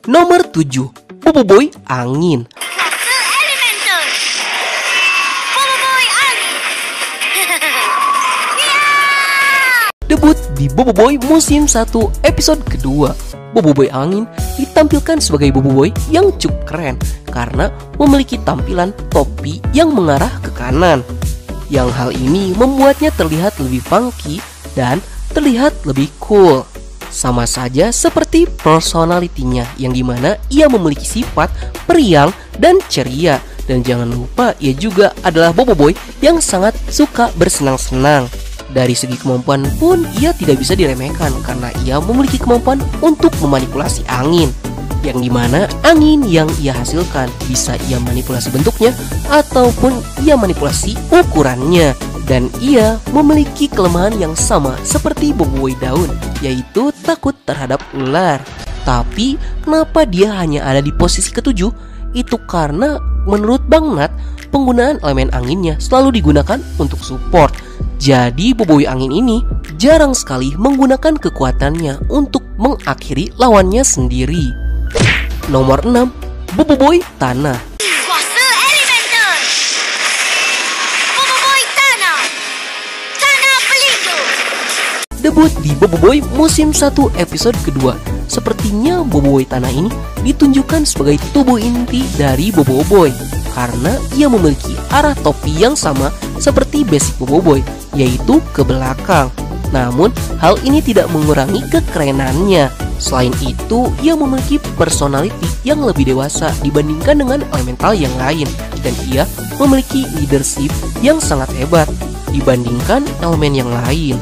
Nomor 7, Boboiboy Angin. Debut di Boboiboy musim 1 episode kedua, Boboiboy Angin ditampilkan sebagai Boboiboy yang cukup keren karena memiliki tampilan topi yang mengarah ke kanan. Yang hal ini membuatnya terlihat lebih funky dan terlihat lebih cool. Sama saja seperti personalitinya yang dimana ia memiliki sifat periang dan ceria. Dan jangan lupa ia juga adalah Boboiboy yang sangat suka bersenang-senang. Dari segi kemampuan pun ia tidak bisa diremehkan karena ia memiliki kemampuan untuk memanipulasi angin. Yang dimana angin yang ia hasilkan bisa ia manipulasi bentuknya ataupun ia manipulasi ukurannya. Dan ia memiliki kelemahan yang sama seperti Boboiboy Daun, yaitu takut terhadap ular. Tapi kenapa dia hanya ada di posisi ketujuh? Itu karena menurut Bang Nat, penggunaan elemen anginnya selalu digunakan untuk support. Jadi Boboiboy Angin ini jarang sekali menggunakan kekuatannya untuk mengakhiri lawannya sendiri. Nomor 6, Boboiboy Tanah. Debut di Boboiboy musim 1 episode kedua. Sepertinya Boboiboy Tanah ini ditunjukkan sebagai tubuh inti dari Boboiboy karena ia memiliki arah topi yang sama seperti basic Boboiboy, yaitu ke belakang. Namun hal ini tidak mengurangi kekerenannya. Selain itu, ia memiliki personality yang lebih dewasa dibandingkan dengan elemental yang lain. Dan ia memiliki leadership yang sangat hebat dibandingkan elemen yang lain.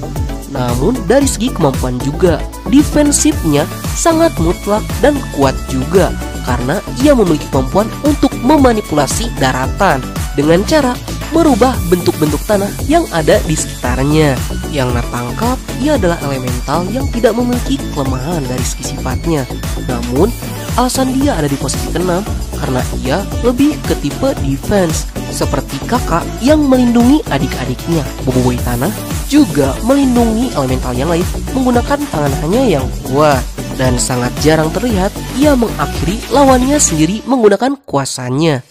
Namun dari segi kemampuan juga, defensifnya sangat mutlak dan kuat juga karena ia memiliki kemampuan untuk memanipulasi daratan dengan cara merubah bentuk-bentuk tanah yang ada di sekitarnya. Yang tertangkap, ia adalah elemental yang tidak memiliki kelemahan dari segi sifatnya. Namun, alasan dia ada di posisi ke-6 karena ia lebih ke tipe defense, seperti kakak yang melindungi adik-adiknya. Boboiboy Tanah juga melindungi elemental yang lain menggunakan tangannya yang kuat. Dan sangat jarang terlihat ia mengakhiri lawannya sendiri menggunakan kuasanya.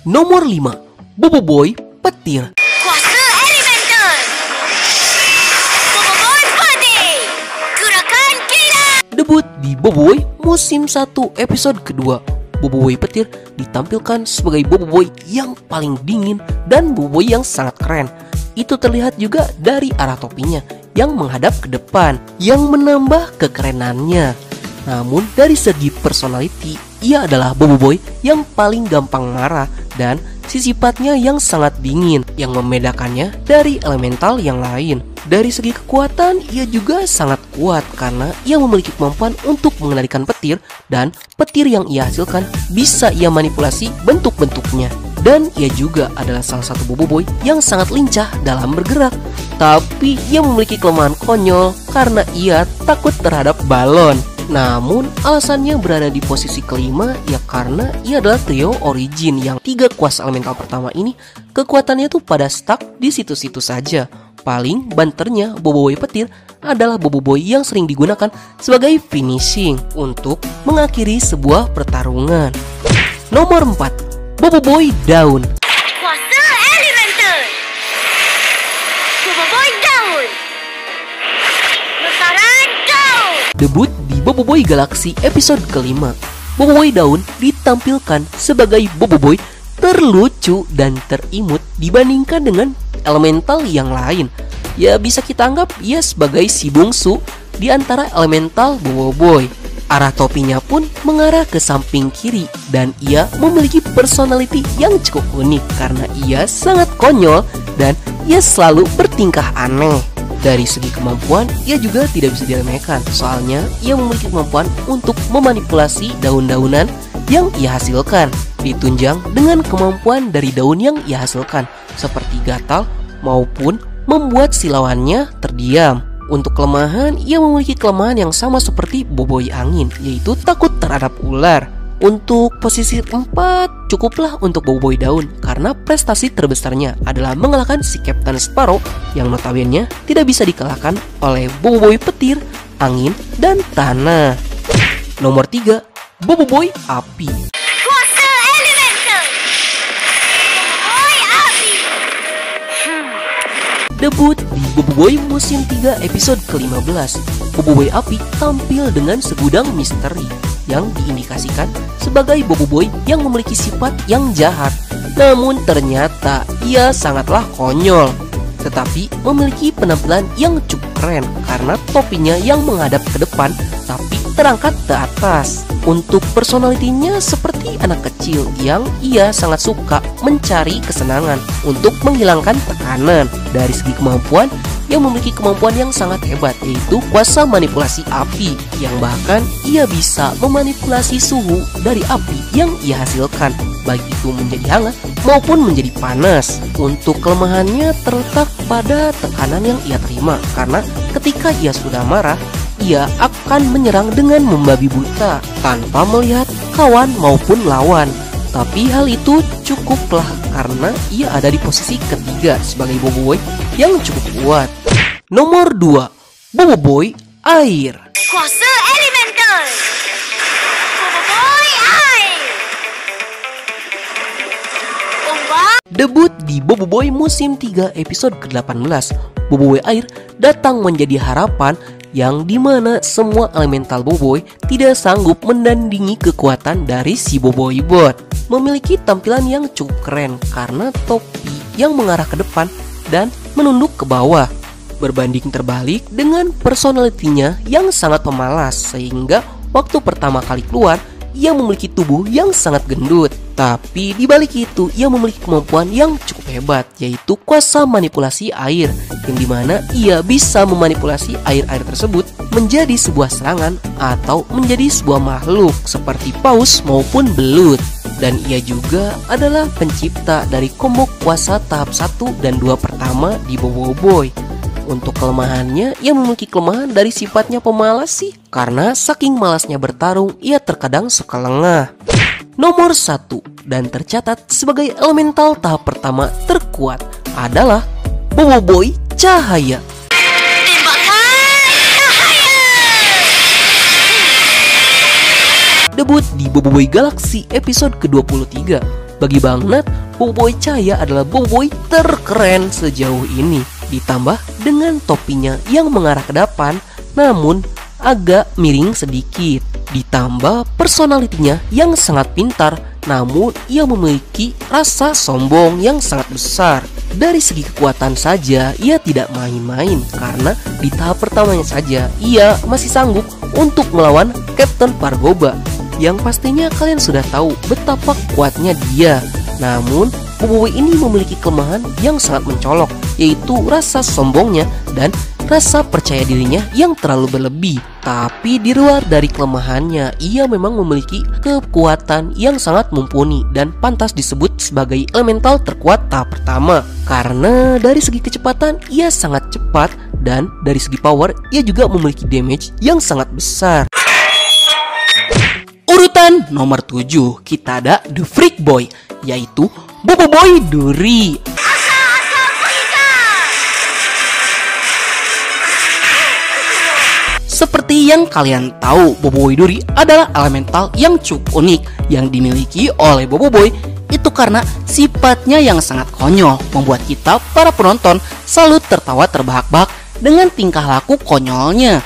Nomor 5, Boboiboy Petir. Kuasa Elemental. Boboiboy Petir. Gerakan gila. Debut di Boboiboy musim 1 episode kedua, Boboiboy Petir ditampilkan sebagai Boboiboy yang paling dingin dan Boboiboy yang sangat keren. Itu terlihat juga dari arah topinya yang menghadap ke depan yang menambah kekerenannya. Namun dari segi personality, ia adalah Boboiboy yang paling gampang marah dan sifatnya yang sangat dingin yang membedakannya dari elemental yang lain. Dari segi kekuatan, ia juga sangat kuat karena ia memiliki kemampuan untuk mengendalikan petir dan petir yang ia hasilkan bisa ia manipulasi bentuk-bentuknya. Dan ia juga adalah salah satu Boboiboy yang sangat lincah dalam bergerak. Tapi ia memiliki kelemahan konyol karena ia takut terhadap balon. Namun alasannya berada di posisi kelima ya karena ia adalah trio origin yang 3 kuasa elemental pertama ini kekuatannya tuh pada stuck di situ-situ saja. Paling banternya Boboiboy Petir adalah Boboiboy yang sering digunakan sebagai finishing untuk mengakhiri sebuah pertarungan. Nomor 4, Boboiboy Daun. Kuasa Elemental. Boboiboy Daun. Besaran Daun. Debut di Boboiboy Galaxy episode kelima, Boboiboy Daun ditampilkan sebagai Boboiboy terlucu dan terimut dibandingkan dengan elemental yang lain. Ya bisa kita anggap ia sebagai si bungsu di antara elemental Boboiboy. Arah topinya pun mengarah ke samping kiri dan ia memiliki personality yang cukup unik karena ia sangat konyol dan ia selalu bertingkah aneh. Dari segi kemampuan, ia juga tidak bisa diremehkan soalnya ia memiliki kemampuan untuk memanipulasi daun-daunan yang ia hasilkan, ditunjang dengan kemampuan dari daun yang ia hasilkan seperti gatal maupun membuat si lawannya terdiam. Untuk kelemahan, ia memiliki kelemahan yang sama seperti Boboiboy Angin, yaitu takut terhadap ular. Untuk posisi 4 cukuplah untuk Boboiboy Daun karena prestasi terbesarnya adalah mengalahkan si Captain Sparrow yang notabene tidak bisa dikalahkan oleh Boboiboy Petir, Angin, dan Tanah. Nomor 3, Boboiboy Api. Kuasa Elemental. Boboiboy Api. Debut di Boboiboy musim 3 episode ke-15, Boboiboy Api tampil dengan segudang misteri yang diindikasikan sebagai Boboiboy yang memiliki sifat yang jahat. Namun ternyata ia sangatlah konyol, tetapi memiliki penampilan yang cukup keren karena topinya yang menghadap ke depan tapi terangkat ke atas. Untuk personalitinya seperti anak kecil yang ia sangat suka mencari kesenangan untuk menghilangkan tekanan. Dari segi kemampuan, ia memiliki kemampuan yang sangat hebat, yaitu kuasa manipulasi api, yang bahkan ia bisa memanipulasi suhu dari api yang ia hasilkan, baik itu menjadi hangat maupun menjadi panas. Untuk kelemahannya terletak pada tekanan yang ia terima, karena ketika ia sudah marah, ia akan menyerang dengan membabi buta tanpa melihat kawan maupun lawan. Tapi hal itu cukuplah karena ia ada di posisi ketiga sebagai Boboiboy yang cukup kuat. Nomor 2, Boboiboy Air. Kuasa Elemental. Boboiboy Air. Ombak. Debut di Boboiboy musim 3 episode ke-18, Boboiboy Air datang menjadi harapan yang dimana semua elemental Boboiboy tidak sanggup mendandingi kekuatan dari si Boboibot. Memiliki tampilan yang cukup keren karena topi yang mengarah ke depan dan menunduk ke bawah. Berbanding terbalik dengan personalitinya yang sangat pemalas, sehingga waktu pertama kali keluar ia memiliki tubuh yang sangat gendut. Tapi di balik itu ia memiliki kemampuan yang cukup hebat, yaitu kuasa manipulasi air, yang dimana ia bisa memanipulasi air-air tersebut menjadi sebuah serangan atau menjadi sebuah makhluk seperti paus maupun belut. Dan ia juga adalah pencipta dari combo kuasa tahap 1 dan 2 pertama di Boboiboy. Untuk kelemahannya, ia memiliki kelemahan dari sifatnya pemalas sih, karena saking malasnya bertarung, ia terkadang suka lengah. Nomor 1 dan tercatat sebagai elemental tahap pertama terkuat adalah Boboiboy Cahaya. Debut di Boboiboy Galaxy episode ke-23. Bagi Bang Nat, Boboiboy Cahaya adalah Boboiboy terkeren sejauh ini. Ditambah dengan topinya yang mengarah ke depan namun agak miring sedikit. Ditambah personalitinya yang sangat pintar, namun ia memiliki rasa sombong yang sangat besar. Dari segi kekuatan saja ia tidak main-main, karena di tahap pertamanya saja ia masih sanggup untuk melawan Captain Pargoba, yang pastinya kalian sudah tahu betapa kuatnya dia. Namun Boboiboy ini memiliki kelemahan yang sangat mencolok, yaitu rasa sombongnya dan rasa percaya dirinya yang terlalu berlebih. Tapi di luar dari kelemahannya, ia memang memiliki kekuatan yang sangat mumpuni dan pantas disebut sebagai elemental terkuat tahap pertama. Karena dari segi kecepatan ia sangat cepat, dan dari segi power ia juga memiliki damage yang sangat besar. Urutan nomor 7, kita ada The Freak Boy, yaitu Boboiboy Duri. Seperti yang kalian tahu, Boboiboy Duri adalah elemental yang cukup unik yang dimiliki oleh Boboiboy. Itu karena sifatnya yang sangat konyol, membuat kita para penonton selalu tertawa terbahak-bahak dengan tingkah laku konyolnya.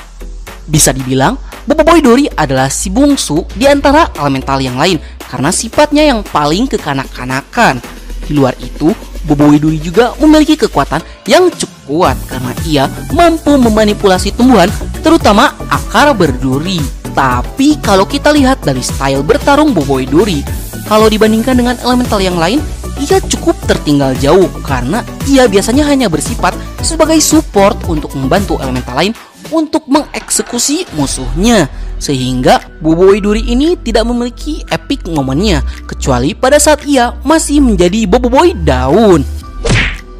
Bisa dibilang Boboiboy Duri adalah si bungsu di antara elemental yang lain karena sifatnya yang paling kekanak-kanakan. Di luar itu, Boboiboy Duri juga memiliki kekuatan yang cukup kuat karena ia mampu memanipulasi tumbuhan, terutama akar berduri. Tapi kalau kita lihat dari style bertarung Boboiboy Duri, kalau dibandingkan dengan elemental yang lain, ia cukup tertinggal jauh karena ia biasanya hanya bersifat sebagai support untuk membantu elemental lain untuk mengeksekusi musuhnya. Sehingga Boboiboy Duri ini tidak memiliki epic momennya kecuali pada saat ia masih menjadi Boboiboy Daun.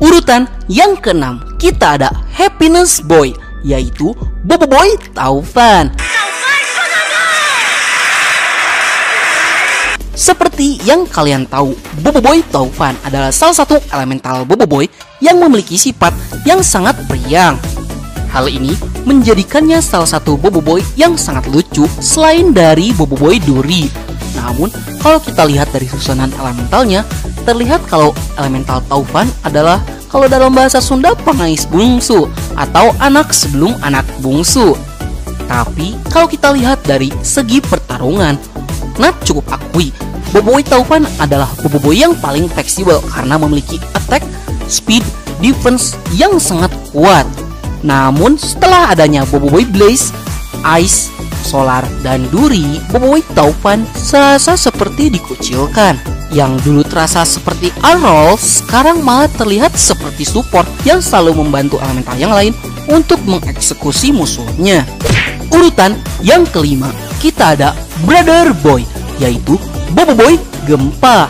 Urutan yang ke-6, kita ada Happiness Boy, yaitu Boboiboy Taufan. Seperti yang kalian tahu, Boboiboy Taufan adalah salah satu elemental Boboiboy yang memiliki sifat yang sangat periang. Hal ini menjadikannya salah satu Boboiboy yang sangat lucu selain dari Boboiboy Duri. Namun, kalau kita lihat dari susunan elementalnya, terlihat kalau elemental Taufan adalah kalau dalam bahasa Sunda pengais bungsu atau anak sebelum anak bungsu. Tapi kalau kita lihat dari segi pertarungan, Nat cukup akui Boboiboy Taufan adalah Boboiboy yang paling fleksibel karena memiliki attack, speed, defense yang sangat kuat. Namun setelah adanya Boboiboy Blaze, Ice, Solar, dan Duri, Boboiboy Taufan serasa seperti dikucilkan. Yang dulu terasa seperti Arnold, sekarang malah terlihat seperti support yang selalu membantu elemental yang lain untuk mengeksekusi musuhnya. Urutan yang kelima, kita ada Brother Boy, yaitu Boboiboy Gempa.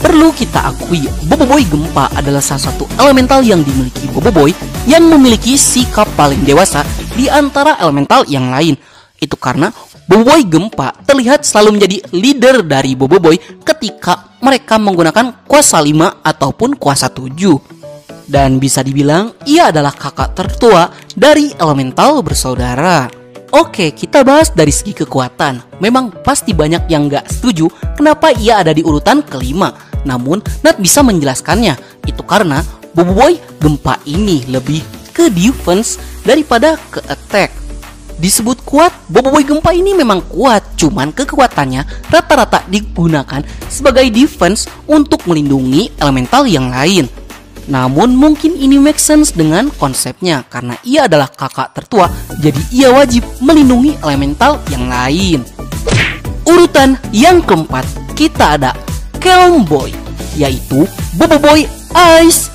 Perlu kita akui, Boboiboy Gempa adalah salah satu elemental yang dimiliki Boboiboy yang memiliki sikap paling dewasa di antara elemental yang lain. Itu karena Boboiboy Gempa terlihat selalu menjadi leader dari Boboiboy ketika mereka menggunakan kuasa 5 ataupun kuasa 7. Dan bisa dibilang ia adalah kakak tertua dari elemental bersaudara. Oke, kita bahas dari segi kekuatan. Memang pasti banyak yang gak setuju kenapa ia ada di urutan kelima. Namun, Nat bisa menjelaskannya. Itu karena Boboiboy Gempa ini lebih ke defense daripada ke attack. Disebut kuat, Boboiboy Gempa ini memang kuat. Cuman kekuatannya rata-rata digunakan sebagai defense untuk melindungi elemental yang lain. Namun mungkin ini make sense dengan konsepnya karena ia adalah kakak tertua, jadi ia wajib melindungi elemental yang lain. Urutan yang keempat, kita ada Calm Boy, yaitu Boboiboy Ice.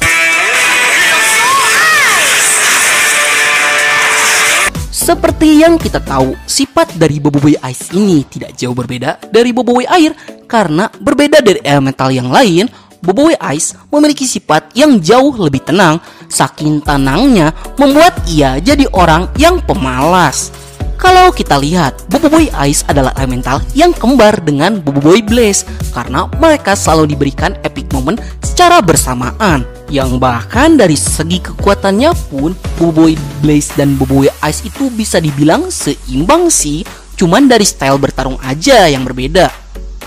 Seperti yang kita tahu, sifat dari Boboiboy Ice ini tidak jauh berbeda dari Boboiboy Air karena berbeda dari elemental yang lain. Boboiboy Ice memiliki sifat yang jauh lebih tenang. Saking tenangnya membuat ia jadi orang yang pemalas. Kalau kita lihat, Boboiboy Ice adalah elemental yang kembar dengan Boboiboy Blaze karena mereka selalu diberikan epic moment secara bersamaan. Yang bahkan dari segi kekuatannya pun Boboiboy Blaze dan Boboiboy Ice itu bisa dibilang seimbang sih. Cuman dari style bertarung aja yang berbeda.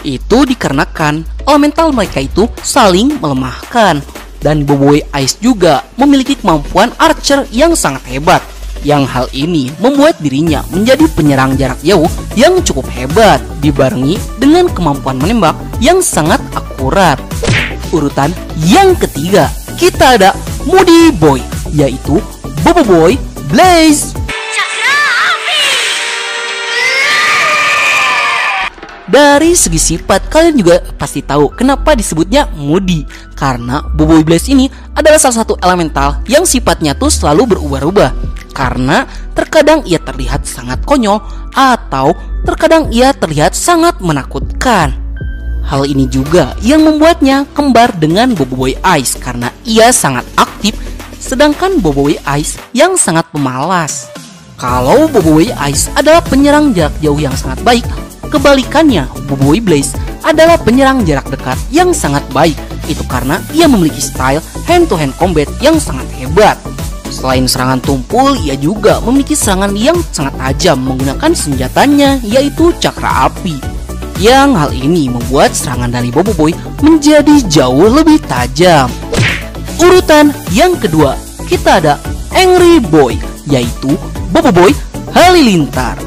Itu dikarenakan elemental mereka itu saling melemahkan. Dan Boboiboy Ice juga memiliki kemampuan archer yang sangat hebat. Yang hal ini membuat dirinya menjadi penyerang jarak jauh yang cukup hebat, dibarengi dengan kemampuan menembak yang sangat akurat. Urutan yang ketiga, kita ada Moody Boy, yaitu Boboiboy Blaze. Dari segi sifat, kalian juga pasti tahu kenapa disebutnya Moody. Karena Boboiboy Blaze ini adalah salah satu elemental yang sifatnya tuh selalu berubah-ubah. Karena terkadang ia terlihat sangat konyol atau terkadang ia terlihat sangat menakutkan. Hal ini juga yang membuatnya kembar dengan Boboiboy Ice karena ia sangat aktif, sedangkan Boboiboy Ice yang sangat pemalas. Kalau Boboiboy Ice adalah penyerang jarak jauh yang sangat baik, kebalikannya, Boboiboy Blaze adalah penyerang jarak dekat yang sangat baik. Itu karena ia memiliki style hand-to-hand combat yang sangat hebat. Selain serangan tumpul, ia juga memiliki serangan yang sangat tajam menggunakan senjatanya, yaitu cakra api. Yang hal ini membuat serangan dari Boboiboy menjadi jauh lebih tajam. Urutan yang kedua, kita ada Angry Boy, yaitu Boboiboy Halilintar.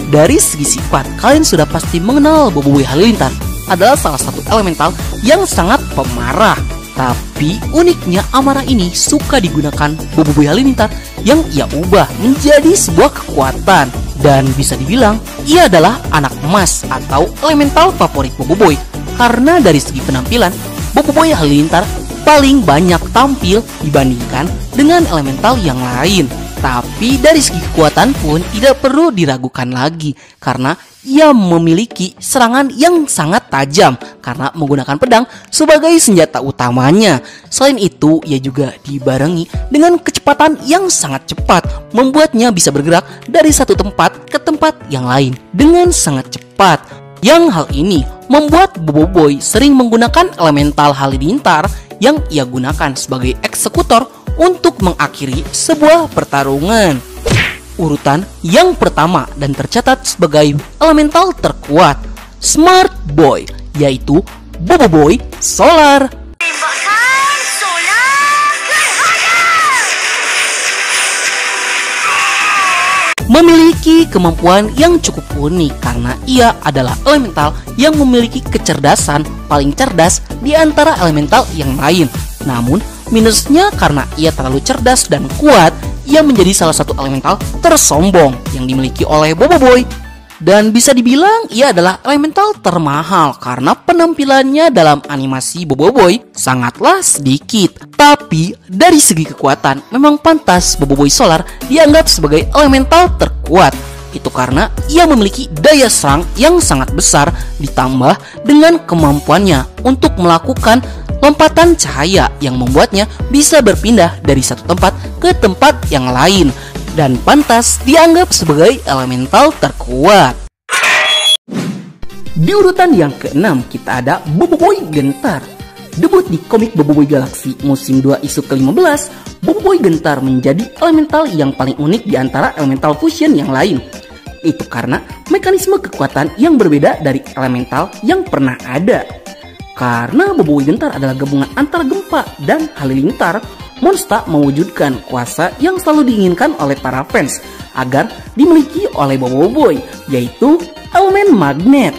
Dari segi sifat, kalian sudah pasti mengenal Boboiboy Halilintar adalah salah satu elemental yang sangat pemarah. Tapi uniknya amarah ini suka digunakan Boboiboy Halilintar yang ia ubah menjadi sebuah kekuatan. Dan bisa dibilang ia adalah anak emas atau elemental favorit Boboiboy. Karena dari segi penampilan, Boboiboy Halilintar paling banyak tampil dibandingkan dengan elemental yang lain. Tapi dari segi kekuatan pun tidak perlu diragukan lagi karena ia memiliki serangan yang sangat tajam karena menggunakan pedang sebagai senjata utamanya. Selain itu, ia juga dibarengi dengan kecepatan yang sangat cepat, membuatnya bisa bergerak dari satu tempat ke tempat yang lain dengan sangat cepat. Yang hal ini membuat Boboiboy sering menggunakan elemental halilintar yang ia gunakan sebagai eksekutor untuk mengakhiri sebuah pertarungan. Urutan yang pertama dan tercatat sebagai elemental terkuat, Smart Boy, yaitu Boboiboy Solar. Tembakan solar gerhana. Memiliki kemampuan yang cukup unik karena ia adalah elemental yang memiliki kecerdasan paling cerdas di antara elemental yang lain. Namun, minusnya karena ia terlalu cerdas dan kuat, ia menjadi salah satu elemental tersombong yang dimiliki oleh Boboiboy. Dan bisa dibilang ia adalah elemental termahal karena penampilannya dalam animasi Boboiboy sangatlah sedikit. Tapi dari segi kekuatan memang pantas Boboiboy Solar dianggap sebagai elemental terkuat. Itu karena ia memiliki daya serang yang sangat besar ditambah dengan kemampuannya untuk melakukan lompatan cahaya yang membuatnya bisa berpindah dari satu tempat ke tempat yang lain dan pantas dianggap sebagai elemental terkuat. Di urutan yang ke-6 kita ada Boboiboy Gentar. Debut di komik Boboiboy Galaxy musim 2 isu ke-15, Boboiboy Gentar menjadi elemental yang paling unik di antara elemental fusion yang lain. Itu karena mekanisme kekuatan yang berbeda dari elemental yang pernah ada. Karena Boboiboy Gentar adalah gabungan antara gempa dan halilintar, Monsta mewujudkan kuasa yang selalu diinginkan oleh para fans agar dimiliki oleh Boboiboy, yaitu elemen magnet.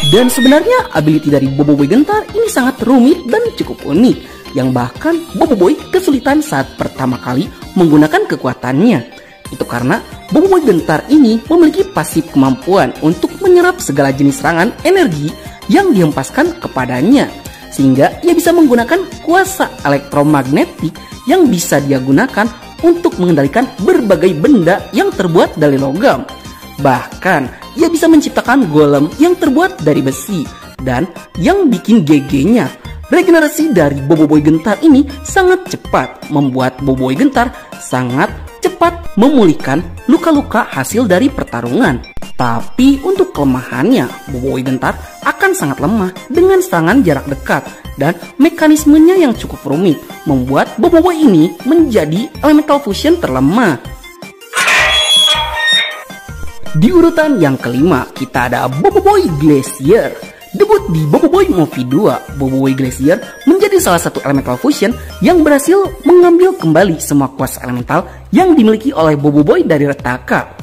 Dan sebenarnya ability dari Boboiboy Gentar ini sangat rumit dan cukup unik, yang bahkan Boboiboy kesulitan saat pertama kali menggunakan kekuatannya. Itu karena Boboiboy Gentar ini memiliki pasif kemampuan untuk menyerap segala jenis serangan energi yang dihempaskan kepadanya, sehingga ia bisa menggunakan kuasa elektromagnetik yang bisa dia gunakan untuk mengendalikan berbagai benda yang terbuat dari logam. Bahkan ia bisa menciptakan golem yang terbuat dari besi. Dan yang bikin GG-nya, regenerasi dari Boboiboy Gentar ini sangat cepat, membuat Boboiboy Gentar sangat cepat memulihkan luka-luka hasil dari pertarungan. Tapi untuk kelemahannya, Boboiboy Gentar akan sangat lemah dengan serangan jarak dekat dan mekanismenya yang cukup rumit, membuat Boboiboy ini menjadi elemental fusion terlemah. Di urutan yang kelima kita ada Boboiboy Glacier. Debut di Boboiboy Movie 2, Boboiboy Glacier menjadi salah satu elemental fusion yang berhasil mengambil kembali semua kuasa elemental yang dimiliki oleh Boboiboy dari Retaka.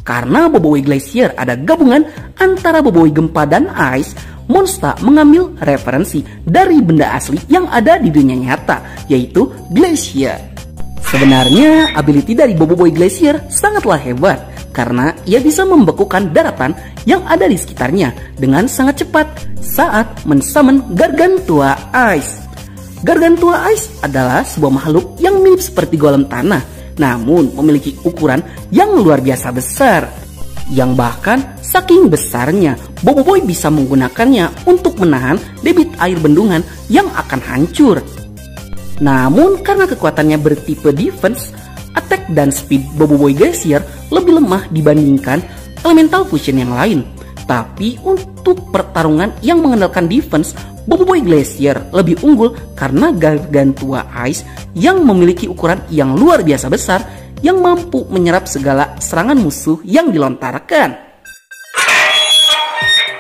Karena Boboiboy Glacier ada gabungan antara Boboiboy Gempa dan Ice, Monsta mengambil referensi dari benda asli yang ada di dunia nyata, yaitu Glacier. Sebenarnya ability dari Boboiboy Glacier sangatlah hebat karena ia bisa membekukan daratan yang ada di sekitarnya dengan sangat cepat saat mensummon Gargantua Ice. Gargantua Ice adalah sebuah makhluk yang mirip seperti golem tanah, namun memiliki ukuran yang luar biasa besar, yang bahkan saking besarnya Boboiboy bisa menggunakannya untuk menahan debit air bendungan yang akan hancur. Namun karena kekuatannya bertipe defense, attack dan speed Boboiboy Glacier lebih lemah dibandingkan elemental fusion yang lain. Tapi untuk pertarungan yang mengandalkan defense, Boboiboy Glacier lebih unggul karena Gargantua Ice yang memiliki ukuran yang luar biasa besar yang mampu menyerap segala serangan musuh yang dilontarkan.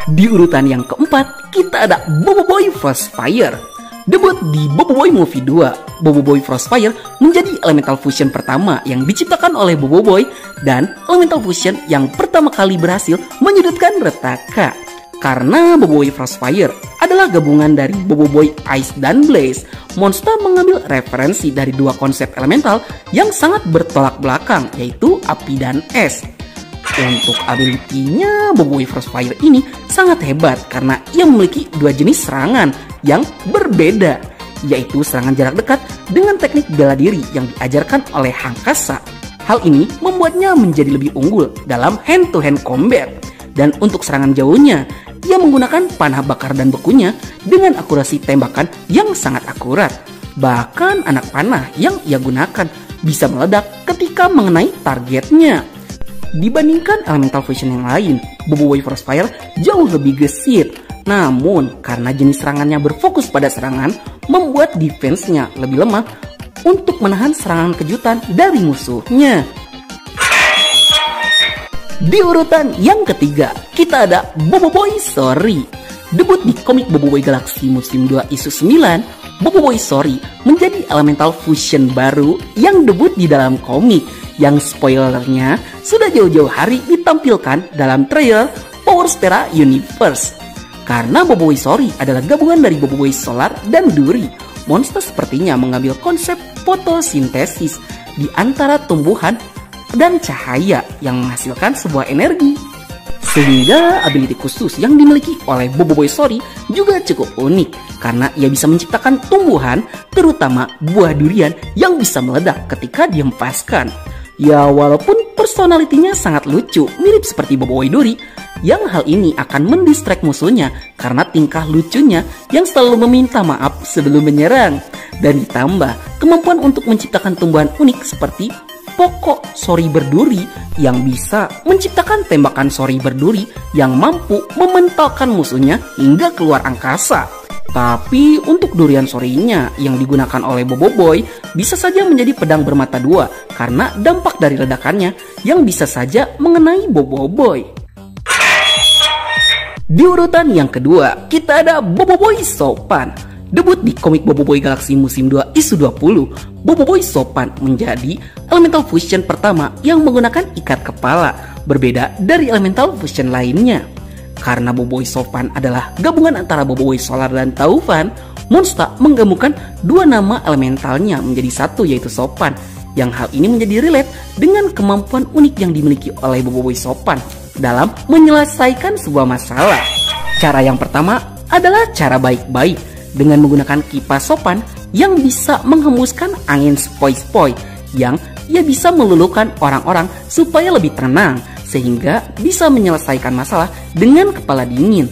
Di urutan yang keempat kita ada Boboiboy Frostfire. Debut di Boboiboy Movie 2, Boboiboy Frostfire menjadi elemental fusion pertama yang diciptakan oleh Boboiboy dan elemental fusion yang pertama kali berhasil menyudutkan Retaka. Karena Boboiboy Frostfire adalah gabungan dari Boboiboy Ice dan Blaze, Monsta mengambil referensi dari dua konsep elemental yang sangat bertolak belakang, yaitu api dan es. Untuk ability-nya, Boboiboy Frostfire ini sangat hebat karena ia memiliki dua jenis serangan yang berbeda, yaitu serangan jarak dekat dengan teknik bela diri yang diajarkan oleh Hangkasa. Hal ini membuatnya menjadi lebih unggul dalam hand-to-hand combat. Dan untuk serangan jauhnya, ia menggunakan panah bakar dan bekunya dengan akurasi tembakan yang sangat akurat. Bahkan anak panah yang ia gunakan bisa meledak ketika mengenai targetnya. Dibandingkan elemental fusion yang lain, Boboiboy Frostfire jauh lebih gesit. Namun, karena jenis serangannya berfokus pada serangan, membuat defense-nya lebih lemah untuk menahan serangan kejutan dari musuhnya. Di urutan yang ketiga, kita ada Boboiboy Sori. Debut di komik Boboiboy Galaxy musim 2 isu 9, Boboiboy Sori menjadi elemental fusion baru yang debut di dalam komik, yang spoilernya sudah jauh-jauh hari ditampilkan dalam trailer Power Spera Universe. Karena Boboiboy Sori adalah gabungan dari Boboiboy Solar dan Duri, monster sepertinya mengambil konsep fotosintesis di antara tumbuhan dan cahaya yang menghasilkan sebuah energi. Sehingga ability khusus yang dimiliki oleh Boboiboy Sori juga cukup unik karena ia bisa menciptakan tumbuhan, terutama buah durian yang bisa meledak ketika dihempaskan. Ya, walaupun personalitinya sangat lucu, mirip seperti Boboiboy Duri, yang hal ini akan mendistract musuhnya karena tingkah lucunya yang selalu meminta maaf sebelum menyerang. Dan ditambah kemampuan untuk menciptakan tumbuhan unik seperti pokok sori berduri yang bisa menciptakan tembakan sori berduri yang mampu mementalkan musuhnya hingga keluar angkasa. Tapi untuk durian sorinya yang digunakan oleh Boboiboy bisa saja menjadi pedang bermata dua karena dampak dari ledakannya yang bisa saja mengenai Boboiboy. Di urutan yang kedua, kita ada Boboiboy Sopan. Debut di komik Boboiboy Galaxy musim 2 isu 20, Boboiboy Sopan menjadi elemental fusion pertama yang menggunakan ikat kepala, berbeda dari elemental fusion lainnya. Karena Boboiboy Sopan adalah gabungan antara Boboiboy Solar dan Taufan, Monster menggabungkan dua nama elementalnya menjadi satu, yaitu Sopan. Yang hal ini menjadi relate dengan kemampuan unik yang dimiliki oleh Boboiboy Sopan dalam menyelesaikan sebuah masalah. Cara yang pertama adalah cara baik-baik, dengan menggunakan kipas Sopan yang bisa menghembuskan angin sepoi-sepoi, yang ia bisa meluluhkan orang-orang supaya lebih tenang, sehingga bisa menyelesaikan masalah dengan kepala dingin.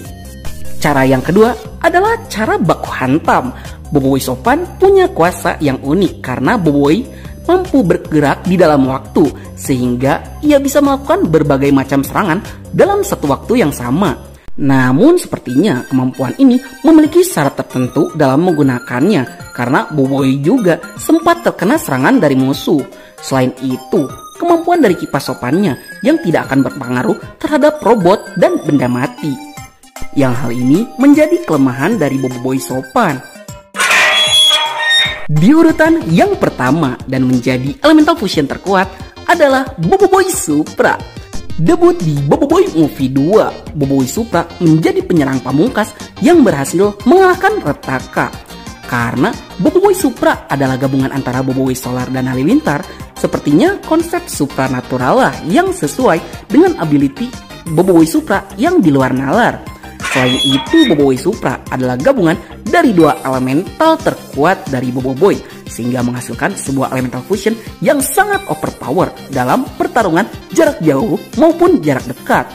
Cara yang kedua adalah cara baku hantam. Boboiboy Sopan punya kuasa yang unik karena Boboiboy mampu bergerak di dalam waktu, sehingga ia bisa melakukan berbagai macam serangan dalam satu waktu yang sama. Namun sepertinya kemampuan ini memiliki syarat tertentu dalam menggunakannya karena Boboiboy juga sempat terkena serangan dari musuh. Selain itu, kemampuan dari kipas Sopannya yang tidak akan berpengaruh terhadap robot dan benda mati. Yang hal ini menjadi kelemahan dari Boboiboy Sopan. Di urutan yang pertama dan menjadi elemental fusion terkuat adalah Boboiboy Supra. Debut di Boboiboy Movie 2, Boboiboy Supra menjadi penyerang pamungkas yang berhasil mengalahkan Retaka. Karena Boboiboy Supra adalah gabungan antara Boboiboy Solar dan Halilintar, sepertinya konsep supranatural lah yang sesuai dengan ability Boboiboy Supra yang di luar nalar. Selain itu, Boboiboy Supra adalah gabungan dari dua elemental terkuat dari Boboiboy, sehingga menghasilkan sebuah elemental fusion yang sangat overpower dalam pertarungan jarak jauh maupun jarak dekat.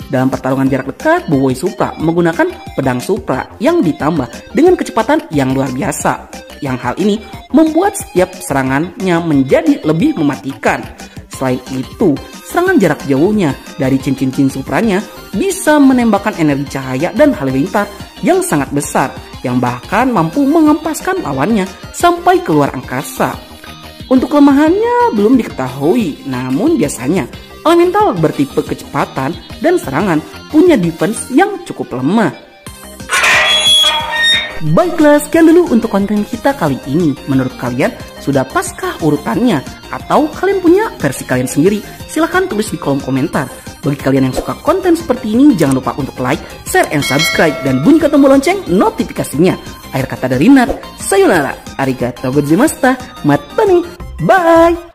Dalam pertarungan jarak dekat, Boboiboy Supra menggunakan pedang Supra yang ditambah dengan kecepatan yang luar biasa. Yang hal ini membuat setiap serangannya menjadi lebih mematikan. Selain itu, serangan jarak jauhnya dari cincin-cincin Supranya bisa menembakkan energi cahaya dan halilintar yang sangat besar, yang bahkan mampu menghempaskan lawannya sampai keluar angkasa. Untuk kelemahannya belum diketahui, namun biasanya elemental bertipe kecepatan dan serangan punya defense yang cukup lemah. Baiklah, sekian dulu untuk konten kita kali ini. Menurut kalian sudah paskah urutannya? Atau kalian punya versi kalian sendiri? Silahkan tulis di kolom komentar. Bagi kalian yang suka konten seperti ini, jangan lupa untuk like, share, and subscribe, dan bunyikan tombol lonceng notifikasinya. Akhir kata dari Nat, sayonara, arigatou gozaimashita, mata ne, bye!